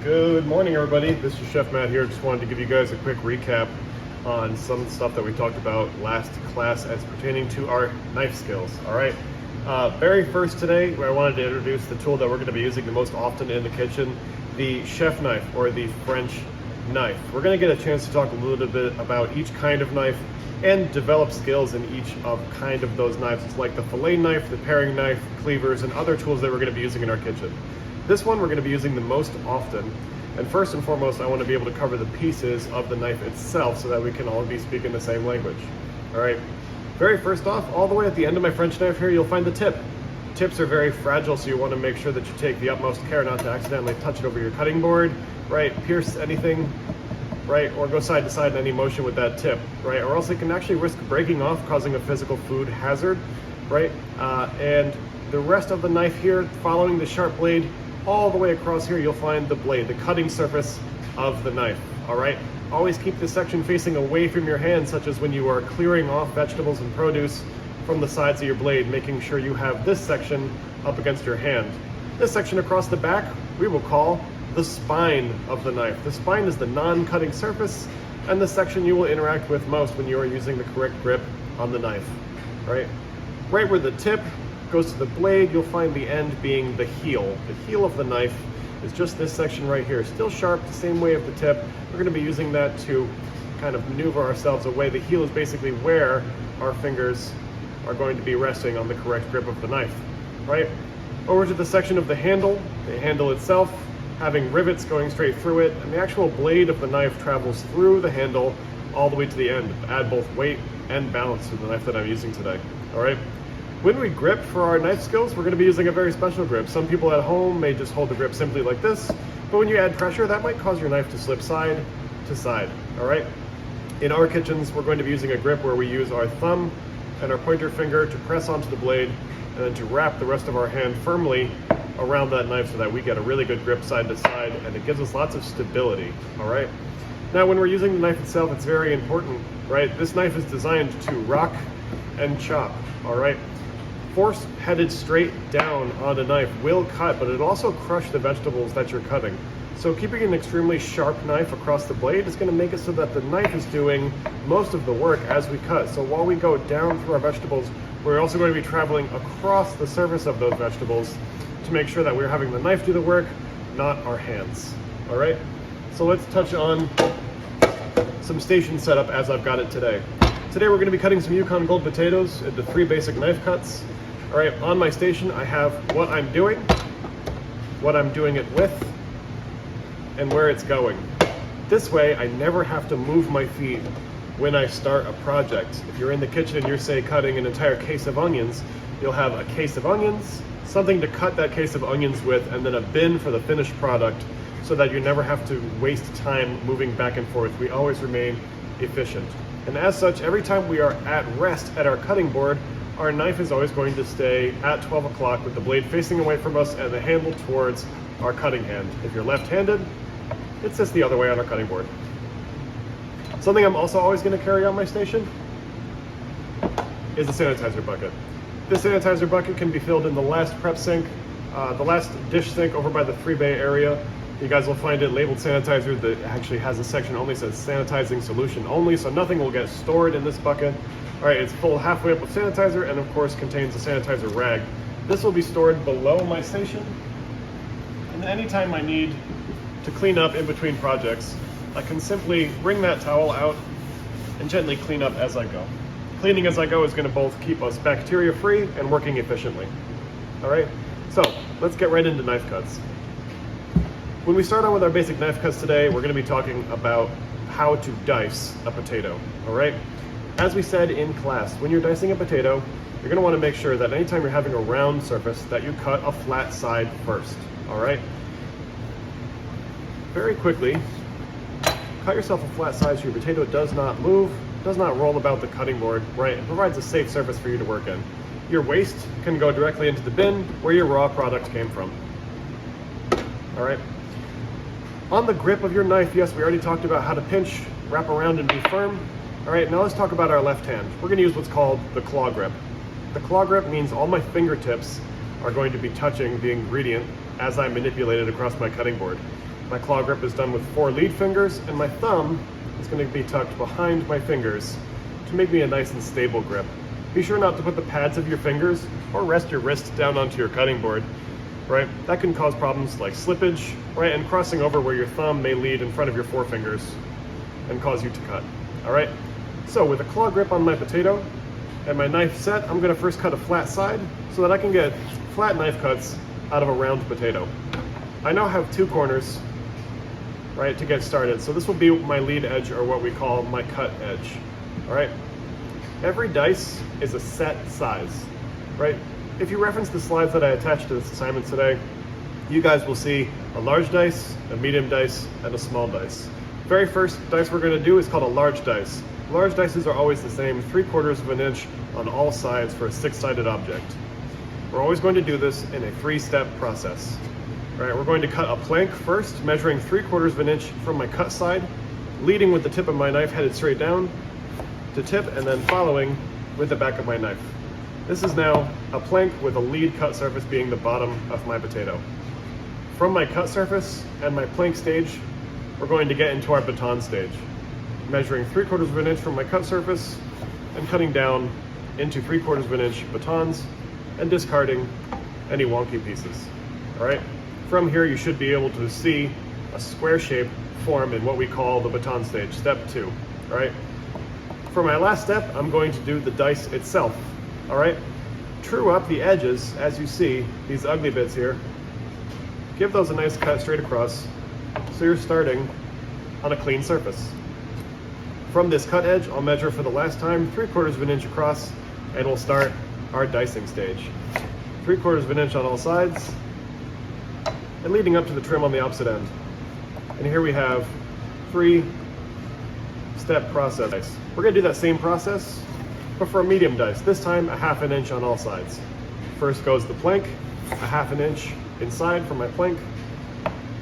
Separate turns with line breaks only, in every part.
Good morning, everybody. This is Chef Matt here. Just wanted to give you guys a quick recap on some stuff that we talked about last class as pertaining to our knife skills. All right. Very first today, I wanted to introduce the tool that we're going to be using the most often in the kitchen, the chef knife or the French knife. We're going to get a chance to talk a little bit about each kind of knife and develop skills in each of kind of those knives. It's like the fillet knife, the paring knife, cleavers, and other tools that we're going to be using in our kitchen. This one we're going to be using the most often. And first and foremost, I want to be able to cover the pieces of the knife itself so that we can all be speaking the same language. All right. Very first off, all the way at the end of my French knife here, you'll find the tip. Tips are very fragile, so you want to make sure that you take the utmost care not to accidentally touch it over your cutting board, right? Pierce anything, right? Or go side to side in any motion with that tip, right? Or else it can actually risk breaking off, causing a physical food hazard, right? And the rest of the knife here, following the sharp blade, all the way across here, you'll find the blade, the cutting surface of the knife, all right? Always keep this section facing away from your hand, such as when you are clearing off vegetables and produce from the sides of your blade, making sure you have this section up against your hand. This section across the back, we will call the spine of the knife. The spine is the non-cutting surface and the section you will interact with most when you are using the correct grip on the knife, right? Right where the tip goes to the blade, you'll find the end being the heel. The heel of the knife is just this section right here. Still sharp, the same way of the tip. We're going to be using that to kind of maneuver ourselves away. The heel is basically where our fingers are going to be resting on the correct grip of the knife, right? Over to the section of the handle itself, having rivets going straight through it, and the actual blade of the knife travels through the handle all the way to the end. Add both weight and balance to the knife that I'm using today, all right? When we grip for our knife skills, we're going to be using a very special grip. Some people at home may just hold the grip simply like this, but when you add pressure, that might cause your knife to slip side to side, all right? In our kitchens, we're going to be using a grip where we use our thumb and our pointer finger to press onto the blade and then to wrap the rest of our hand firmly around that knife so that we get a really good grip side to side, and it gives us lots of stability, all right? Now, when we're using the knife itself, it's very important, right? This knife is designed to rock and chop, all right? Force headed straight down on a knife will cut, but it also crush the vegetables that you're cutting. So keeping an extremely sharp knife across the blade is going to make it so that the knife is doing most of the work as we cut. So while we go down through our vegetables, we're also going to be traveling across the surface of those vegetables to make sure that we're having the knife do the work, not our hands. All right? So let's touch on some station setup as I've got it today. Today we're going to be cutting some Yukon Gold potatoes into 3 basic knife cuts. All right, on my station I have what I'm doing it with, and where it's going. This way I never have to move my feet when I start a project. If you're in the kitchen and you're, say, cutting an entire case of onions, you'll have a case of onions, something to cut that case of onions with, and then a bin for the finished product so that you never have to waste time moving back and forth. We always remain efficient. And as such, every time we are at rest at our cutting board, our knife is always going to stay at 12 o'clock with the blade facing away from us and the handle towards our cutting hand. If you're left-handed, it sits the other way on our cutting board. Something I'm also always going to carry on my station is a sanitizer bucket. This sanitizer bucket can be filled in the last prep sink, the last dish sink over by the 3-bay area. You guys will find it labeled sanitizer that actually has a section only says sanitizing solution only, so nothing will get stored in this bucket. All right, it's full halfway up with sanitizer and of course contains a sanitizer rag. This will be stored below my station, and anytime I need to clean up in between projects, I can simply bring that towel out and gently clean up as I go. Cleaning as I go is going to both keep us bacteria free and working efficiently. All right, so let's get right into knife cuts. When we start on with our basic knife cuts today, we're going to be talking about how to dice a potato, all right? As we said in class, when you're dicing a potato, you're going to want to make sure that anytime you're having a round surface that you cut a flat side first, all right? Very quickly, cut yourself a flat side so your potato does not move, does not roll about the cutting board, right? It provides a safe surface for you to work in. Your waste can go directly into the bin where your raw product came from, all right? On the grip of your knife, yes, we already talked about how to pinch, wrap around, and be firm. All right, now let's talk about our left hand. We're gonna use what's called the claw grip. The claw grip means all my fingertips are going to be touching the ingredient as I manipulate it across my cutting board. My claw grip is done with 4 lead fingers, and my thumb is going to be tucked behind my fingers to make me a nice and stable grip. Be sure not to put the pads of your fingers or rest your wrist down onto your cutting board, right? That can cause problems like slippage, right? And crossing over where your thumb may lead in front of your forefingers and cause you to cut, all right? So with a claw grip on my potato and my knife set, I'm gonna first cut a flat side so that I can get flat knife cuts out of a round potato. I now have 2 corners, right, to get started. So this will be my lead edge, or what we call my cut edge, all right? Every dice is a set size, right? If you reference the slides that I attached to this assignment today, you guys will see a large dice, a medium dice, and a small dice. Very first dice we're gonna do is called a large dice. Large dices are always the same, 3/4 of an inch on all sides for a 6-sided object. We're always going to do this in a 3-step process. All right, we're going to cut a plank first, measuring 3/4 of an inch from my cut side, leading with the tip of my knife headed straight down to tip, and then following with the back of my knife. This is now a plank with a lead cut surface being the bottom of my potato. From my cut surface and my plank stage, we're going to get into our baton stage, measuring 3/4 of an inch from my cut surface and cutting down into 3/4 of an inch batons and discarding any wonky pieces, all right? From here, you should be able to see a square shape form in what we call the baton stage, step 2, all right? For my last step, I'm going to do the dice itself, all right? True up the edges, as you see, these ugly bits here. Give those a nice cut straight across, so you're starting on a clean surface. From this cut edge, I'll measure for the last time 3/4 of an inch across, and we'll start our dicing stage. 3/4 of an inch on all sides, and leading up to the trim on the opposite end. And here we have 3-step process. We're gonna do that same process, but for a medium dice, this time a 1/2 inch on all sides. First goes the plank, a 1/2 inch inside from my plank,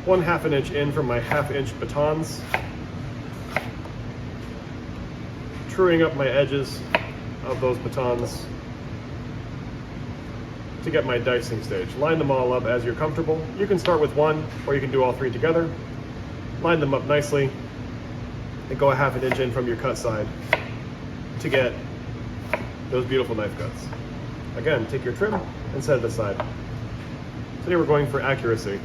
1/2 inch in from my 1/2 inch batons, truing up my edges of those batons to get my dicing stage. Line them all up as you're comfortable. You can start with 1, or you can do all 3 together. Line them up nicely and go a 1/2 inch in from your cut side to get those beautiful knife cuts. Again, take your trim and set it aside. Today we're going for accuracy.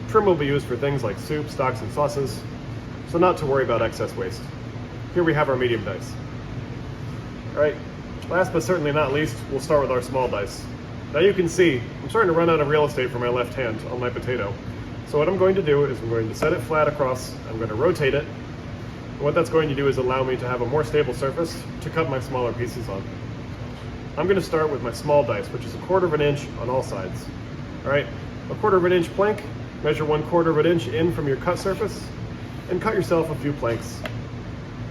Trim will be used for things like soup, stocks, and sauces, so not to worry about excess waste. Here we have our medium dice. All right, last but certainly not least, we'll start with our small dice. Now you can see, I'm starting to run out of real estate for my left hand on my potato. So what I'm going to do is I'm going to set it flat across, I'm going to rotate it. And what that's going to do is allow me to have a more stable surface to cut my smaller pieces on. I'm going to start with my small dice, which is 1/4 of an inch on all sides. All right, 1/4 of an inch plank, measure 1/4 of an inch in from your cut surface, and cut yourself a few planks.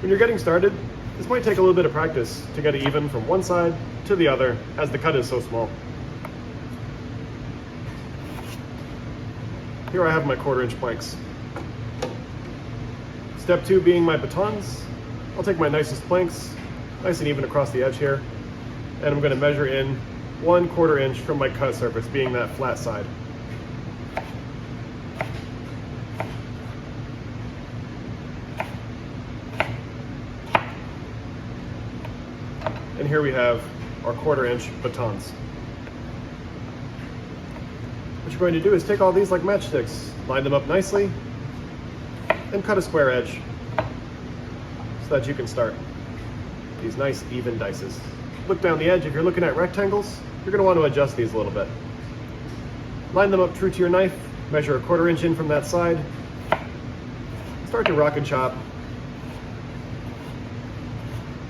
When you're getting started, this might take a little bit of practice to get it even from one side to the other, as the cut is so small. Here I have my 1/4 inch planks. Step 2 being my batons. I'll take my nicest planks, nice and even across the edge here, and I'm going to measure in 1/4 inch from my cut surface, being that flat side. And here we have our 1/4 inch batons. What you're going to do is take all these like matchsticks, line them up nicely, and cut a square edge so that you can start these nice even dices. Look down the edge. If you're looking at rectangles, you're going to want to adjust these a little bit. Line them up true to your knife, measure 1/4 inch in from that side, start to rock and chop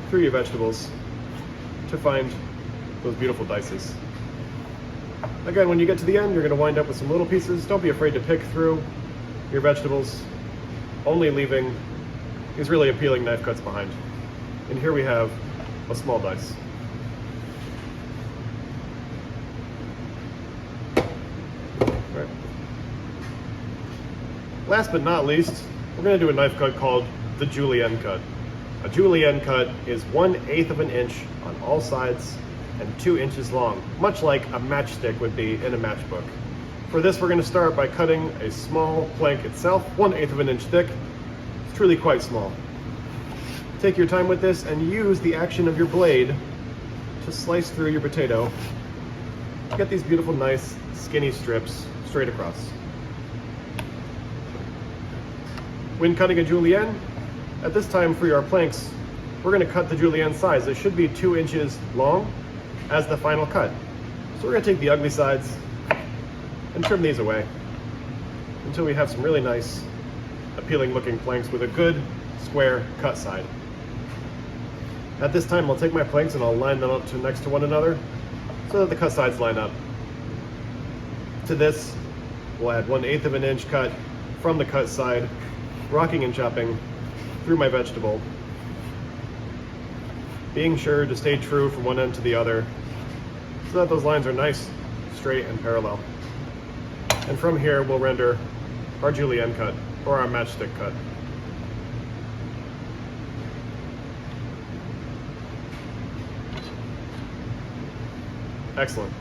through your vegetables to find those beautiful dices. Again, when you get to the end, you're going to wind up with some little pieces. Don't be afraid to pick through your vegetables, only leaving these really appealing knife cuts behind. And here we have a small dice. Right. Last but not least, we're going to do a knife cut called the julienne cut. A julienne cut is 1/8 of an inch on all sides and 2 inches long, much like a matchstick would be in a matchbook. For this, we're going to start by cutting a small plank itself, 1/8 of an inch thick. It's truly quite small. Take your time with this and use the action of your blade to slice through your potato. Get these beautiful, nice, skinny strips straight across. When cutting a julienne, at this time for our planks, we're going to cut the julienne size. It should be 2 inches long as the final cut. So we're going to take the ugly sides and trim these away until we have some really nice, appealing looking planks with a good square cut side. At this time, I'll take my planks and I'll line them up next to one another so that the cut sides line up. To this, we'll add 1/8 of an inch cut from the cut side, rocking and chopping through my vegetable, being sure to stay true from one end to the other so that those lines are nice, straight, and parallel. And from here, we'll render our julienne cut, or our matchstick cut. Excellent.